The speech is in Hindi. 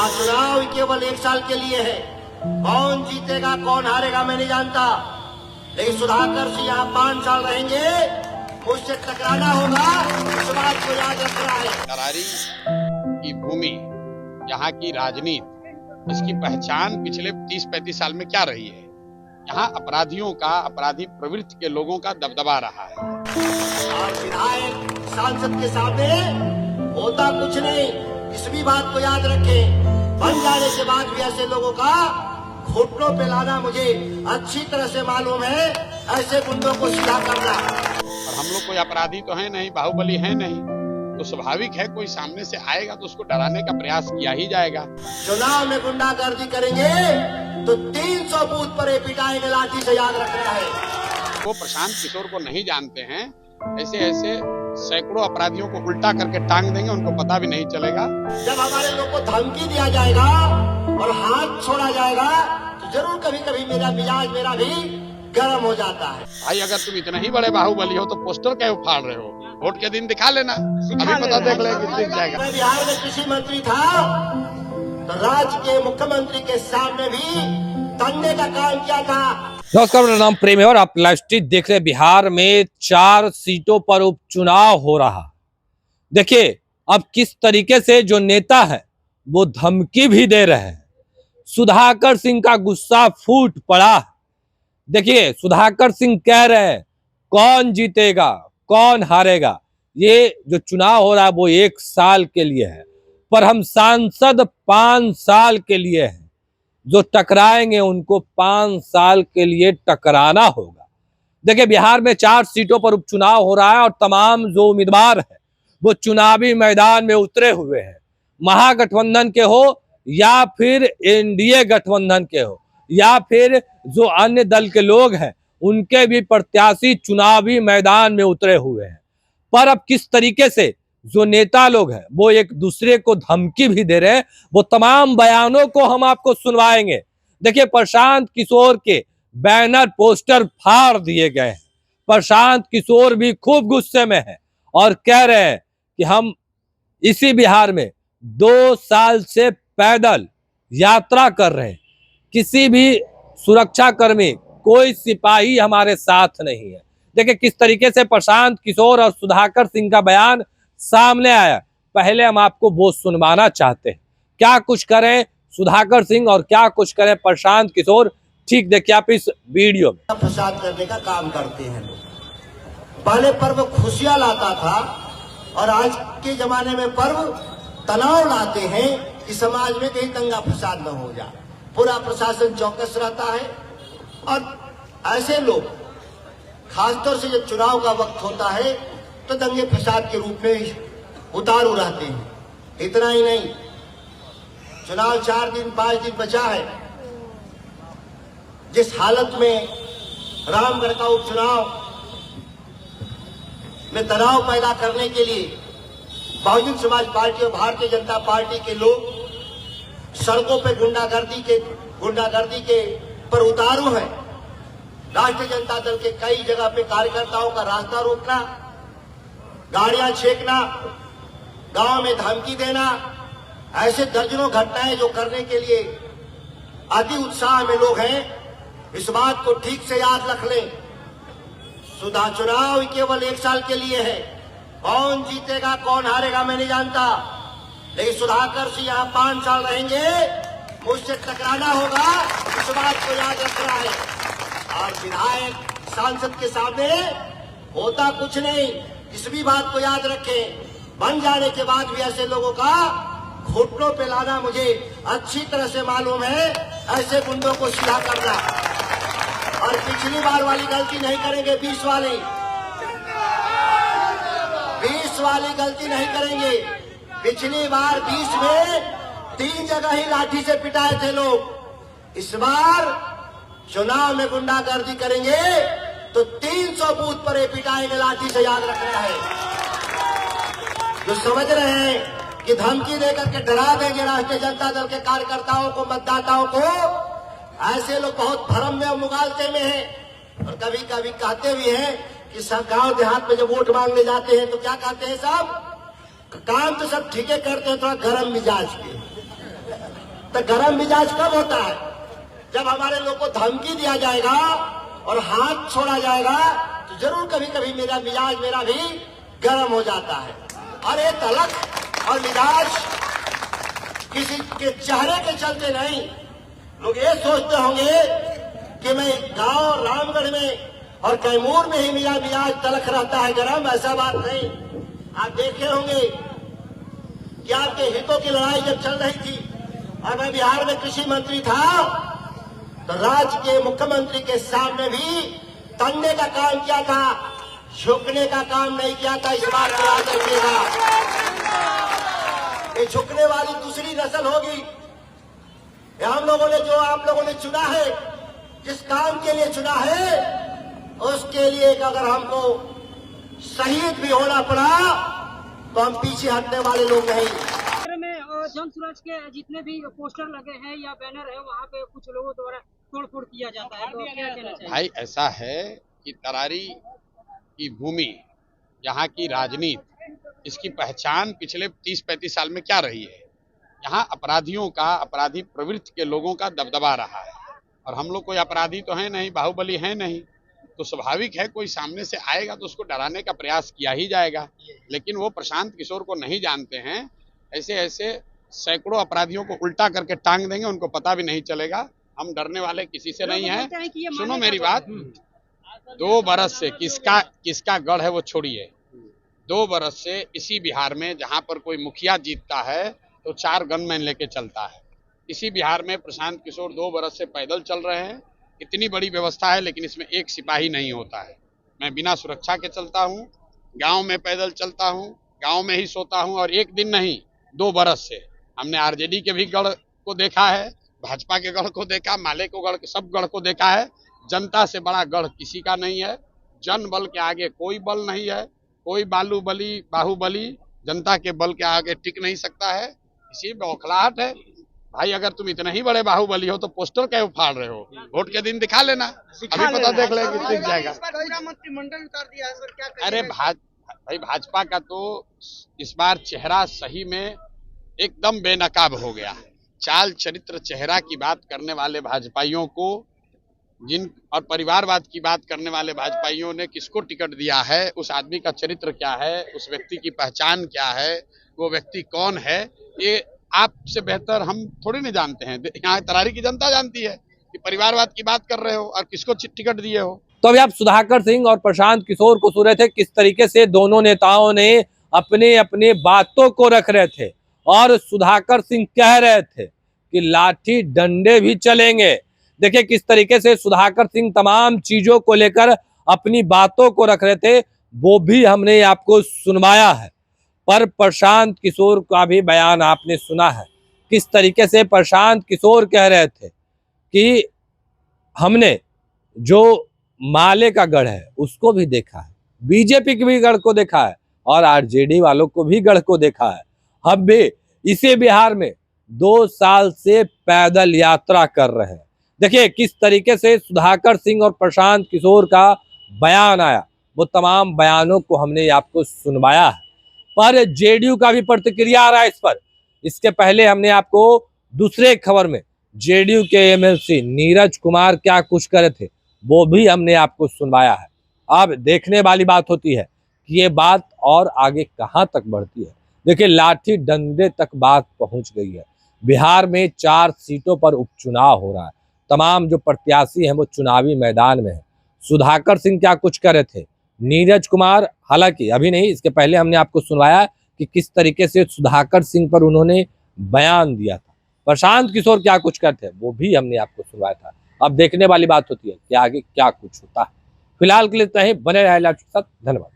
चुनाव केवल 1 साल के लिए है। कौन जीतेगा कौन हारेगा मैं नहीं जानता, लेकिन सुधाकर सिंह यहाँ 5 साल रहेंगे, मुझसे टकराना होगा, इस बात को याद रखना है। करारी की भूमि, यहाँ की राजनीति, इसकी पहचान पिछले 30-35 साल में क्या रही है? यहाँ अपराधियों का, अपराधी प्रवृत्ति के लोगों का दबदबा रहा है। और विधायक सांसद के सामने होता कुछ नहीं, इस भी बात को याद रखें। बन जाने के बाद भी ऐसे लोगों का घुटनों पे लाना मुझे अच्छी तरह से मालूम है। ऐसे गुंडों को सीधा करना। और हम लोग कोई अपराधी तो है नहीं, बाहुबली है नहीं, तो स्वाभाविक है कोई सामने से आएगा तो उसको डराने का प्रयास किया ही जाएगा। चुनाव में गुंडागर्दी करेंगे तो 300 बूथ पर पिटाएंगे लाठी से, याद रखना है। वो प्रशांत किशोर को नहीं जानते हैं, ऐसे ऐसे सैकड़ों अपराधियों को उल्टा करके टांग देंगे, उनको पता भी नहीं चलेगा। जब हमारे लोग को धमकी दिया जाएगा और हाथ छोड़ा जाएगा तो जरूर कभी कभी मेरा मिजाज मेरा भी गर्म हो जाता है। भाई अगर तुम इतने ही बड़े बाहुबली हो तो पोस्टर क्यों फाड़ रहे हो? वोट के दिन दिखा लेना, अभी पता देख लेंगे जाएगा। मैं बिहार में कृषि मंत्री था तो राज्य के मुख्यमंत्री के सामने भी तन्ने का काम किया था। नमस्कार, मेरा नाम प्रेम है और आप लाइव स्ट्रीट देख रहे हैं। बिहार में 4 सीटों पर उपचुनाव हो रहा। देखिए अब किस तरीके से जो नेता है वो धमकी भी दे रहे हैं। सुधाकर सिंह का गुस्सा फूट पड़ा। देखिए सुधाकर सिंह कह रहे हैं कौन जीतेगा कौन हारेगा, ये जो चुनाव हो रहा है वो 1 साल के लिए है, पर हम सांसद 5 साल के लिए हैं। जो टकराएंगे उनको 5 साल के लिए टकराना होगा। देखिए बिहार में 4 सीटों पर उपचुनाव हो रहा है और तमाम जो उम्मीदवार हैं वो चुनावी मैदान में उतरे हुए हैं। महागठबंधन के हो या फिर एनडीए गठबंधन के हो या फिर जो अन्य दल के लोग हैं, उनके भी प्रत्याशी चुनावी मैदान में उतरे हुए हैं। पर अब किस तरीके से जो नेता लोग हैं वो एक दूसरे को धमकी भी दे रहे हैं, वो तमाम बयानों को हम आपको सुनवाएंगे। देखिए प्रशांत किशोर के बैनर पोस्टर फाड़ दिए गए हैं। प्रशांत किशोर भी खूब गुस्से में है और कह रहे हैं कि हम इसी बिहार में 2 साल से पैदल यात्रा कर रहे हैं, किसी भी सुरक्षा कर्मी कोई सिपाही हमारे साथ नहीं है। देखिए किस तरीके से प्रशांत किशोर और सुधाकर सिंह का बयान सामने आया। पहले हम आपको वो सुनवाना चाहते हैं, क्या कुछ करें सुधाकर सिंह और क्या कुछ करें प्रशांत किशोर। ठीक देखिए आप इस वीडियो में। फसाद करने का काम करते हैं लोग। पहले पर्व खुशियां लाता था और आज के जमाने में पर्व तनाव लाते हैं कि समाज में कहीं दंगा फसाद न हो जाए। पूरा प्रशासन चौकस रहता है और ऐसे लोग खासतौर से जब चुनाव का वक्त होता है तो दंगे फसाद के रूप में उतारू रहते हैं। इतना ही नहीं, चुनाव 4 दिन 5 दिन बचा है। जिस हालत में रामगढ़ का उपचुनाव में तनाव पैदा करने के लिए बहुजन समाज पार्टी और भारतीय जनता पार्टी के लोग सड़कों पे गुंडागर्दी के पर उतारू हैं। राष्ट्रीय जनता दल के कई जगह पे कार्यकर्ताओं का रास्ता रोकना, गाड़ियां छेकना, गांव में धमकी देना, ऐसे दर्जनों घटनाएं जो करने के लिए अति उत्साह में लोग हैं। इस बात को ठीक से याद रख लें, चुनाव केवल 1 साल के लिए है। कौन जीतेगा कौन हारेगा मैं नहीं जानता, लेकिन सुधाकर सिंह यहाँ 5 साल रहेंगे, मुझसे टकराना होगा, इस बात को याद रखना है। और विधायक सांसद के सामने होता कुछ नहीं, इस भी बात को याद रखें। बन जाने के बाद भी ऐसे लोगों का घुटनों पे लाना मुझे अच्छी तरह से मालूम है। ऐसे गुंडों को सीधा करना और पिछली बार वाली गलती नहीं करेंगे। 20 वाली गलती नहीं करेंगे। पिछली बार 20 में 3 जगह ही लाठी से पिटाए थे लोग। इस बार चुनाव में गुंडागर्दी करेंगे तो 300 बूथ पर पिटाएंगे लाठी से, याद रखना है। जो समझ रहे हैं कि धमकी देकर के डरा देंगे राष्ट्रीय जनता दल के कार्यकर्ताओं को, मतदाताओं को, ऐसे लोग बहुत भ्रम में और मुगालते में हैं। और कभी कभी कहते भी हैं कि सब गांव देहात में जब वोट मांगने जाते हैं तो क्या कहते हैं, साहब काम तो सब ठीक है करते हैं, थोड़ा गर्म मिजाज के। तो गरम मिजाज कब होता है? जब हमारे लोग को धमकी दिया जाएगा और हाथ छोड़ा जाएगा तो जरूर कभी कभी मेरा मिजाज मेरा भी गर्म हो जाता है। और ये तलक और मिजाज किसी के चेहरे के चलते नहीं। लोग ये सोचते होंगे कि मैं गांव रामगढ़ में और कैमूर में ही मेरा मिजाज तलख रहता है गर्म, ऐसा बात नहीं। आप देखे होंगे कि आपके हितों की लड़ाई जब चल रही थी और मैं बिहार में कृषि मंत्री था तो राज्य के मुख्यमंत्री के सामने भी तंगने का काम किया था, झुकने का काम नहीं किया था। इस बात को याद रखिएगा। ये झुकने वाली दूसरी नस्ल होगी। ये हम लोगों ने जो आप लोगों ने चुना है, जिस काम के लिए चुना है, उसके लिए अगर हमको शहीद भी होना पड़ा तो हम पीछे हटने वाले लोग नहीं। में जन सूरज के जितने भी पोस्टर लगे हैं या बैनर है वहाँ पे कुछ लोगों द्वारा तोड़फोड़ किया जाता है, तो क्या कहना चाहिए? भाई ऐसा है कि तरारी की भूमि, यहाँ की राजनीति, इसकी पहचान पिछले 30-35 साल में क्या रही है? यहाँ अपराधियों का, अपराधी प्रवृत्ति के लोगों का दबदबा रहा है। और हम लोग कोई अपराधी तो है नहीं, बाहुबली है नहीं, तो स्वाभाविक है कोई सामने से आएगा तो उसको डराने का प्रयास किया ही जाएगा। लेकिन वो प्रशांत किशोर को नहीं जानते हैं। ऐसे ऐसे सैकड़ों अपराधियों को उल्टा करके टांग देंगे, उनको पता भी नहीं चलेगा। हम डरने वाले किसी से नहीं हैं। सुनो मेरी बात, 2 बरस से किसका गढ़ है वो छोड़िए। 2 बरस से इसी बिहार में जहां पर कोई मुखिया जीतता है तो 4 गनमैन लेके चलता है। इसी बिहार में प्रशांत किशोर 2 बरस से पैदल चल रहे हैं। इतनी बड़ी व्यवस्था है लेकिन इसमें एक सिपाही नहीं होता है। मैं बिना सुरक्षा के चलता हूँ, गांव में पैदल चलता हूँ, गांव में ही सोता हूँ। और एक दिन नहीं, 2 बरस से हमने आरजेडी के भी गढ़ को देखा है, भाजपा के गढ़ को देखा, माले को गढ़, सब गढ़ को देखा है। जनता से बड़ा गढ़ किसी का नहीं है। जन बल के आगे कोई बल नहीं है। कोई बाहुबली जनता के बल के आगे टिक नहीं सकता है। इसी बौखलाहट है। भाई अगर तुम इतने ही बड़े बाहुबली हो तो पोस्टर क्यों फाड़ रहे हो? वोट के दिन दिखा लेना, अभी पता देख लेंगे दिख जाएगा। मंत्रिमंडल उतार दिया है सर, क्या कहेंगे? अरे भाई भाजपा का तो इस बार चेहरा सही में एकदम बेनकाब हो गया। चाल चरित्र चेहरा की बात करने वाले भाजपाइयों को, और परिवारवाद की बात करने वाले भाजपाइयों ने किसको टिकट दिया है, उस आदमी का चरित्र क्या है, उस व्यक्ति की पहचान क्या है, वो व्यक्ति कौन है, ये आपसे बेहतर हम थोड़ी नहीं जानते हैं। यहाँ तरारी की जनता जानती है कि परिवारवाद की बात कर रहे हो और किसको टिकट दिए हो। तो अभी आप सुधाकर सिंह और प्रशांत किशोर को सुन रहे थे, किस तरीके से दोनों नेताओं ने अपने अपने बातों को रख रहे थे। और सुधाकर सिंह कह रहे थे कि लाठी डंडे भी चलेंगे। देखिए किस तरीके से सुधाकर सिंह तमाम चीजों को लेकर अपनी बातों को रख रहे थे, वो भी हमने आपको सुनवाया है। पर प्रशांत किशोर का भी बयान आपने सुना है। किस तरीके से प्रशांत किशोर कह रहे थे कि हमने जो माले का गढ़ है उसको भी देखा है, बीजेपी के भी गढ़ को देखा है और आरजेडी वालों को भी गढ़ को देखा है। हम भी इसी बिहार में 2 साल से पैदल यात्रा कर रहे हैं। देखिए किस तरीके से सुधाकर सिंह और प्रशांत किशोर का बयान आया, वो तमाम बयानों को हमने आपको सुनवाया है। पर जेडीयू का भी प्रतिक्रिया आ रहा है इस पर। इसके पहले हमने आपको दूसरे खबर में जेडीयू के एमएलसी नीरज कुमार क्या कुछ करे थे, वो भी हमने आपको सुनवाया है। अब देखने वाली बात होती है कि ये बात और आगे कहां तक बढ़ती है। देखिए लाठी डंडे तक बात पहुंच गई है। बिहार में 4 सीटों पर उपचुनाव हो रहा है। तमाम जो प्रत्याशी हैं वो चुनावी मैदान में है। सुधाकर सिंह क्या कुछ कर रहे थे, नीरज कुमार, हालांकि अभी नहीं, इसके पहले हमने आपको सुनवाया कि किस तरीके से सुधाकर सिंह पर उन्होंने बयान दिया था। प्रशांत किशोर क्या कुछ करते हैं वो भी हमने आपको सुनवाया था। अब देखने वाली बात होती है कि आगे क्या कुछ होता है। फिलहाल के लिए इतना ही, बने रहे लाइव के साथ। धन्यवाद।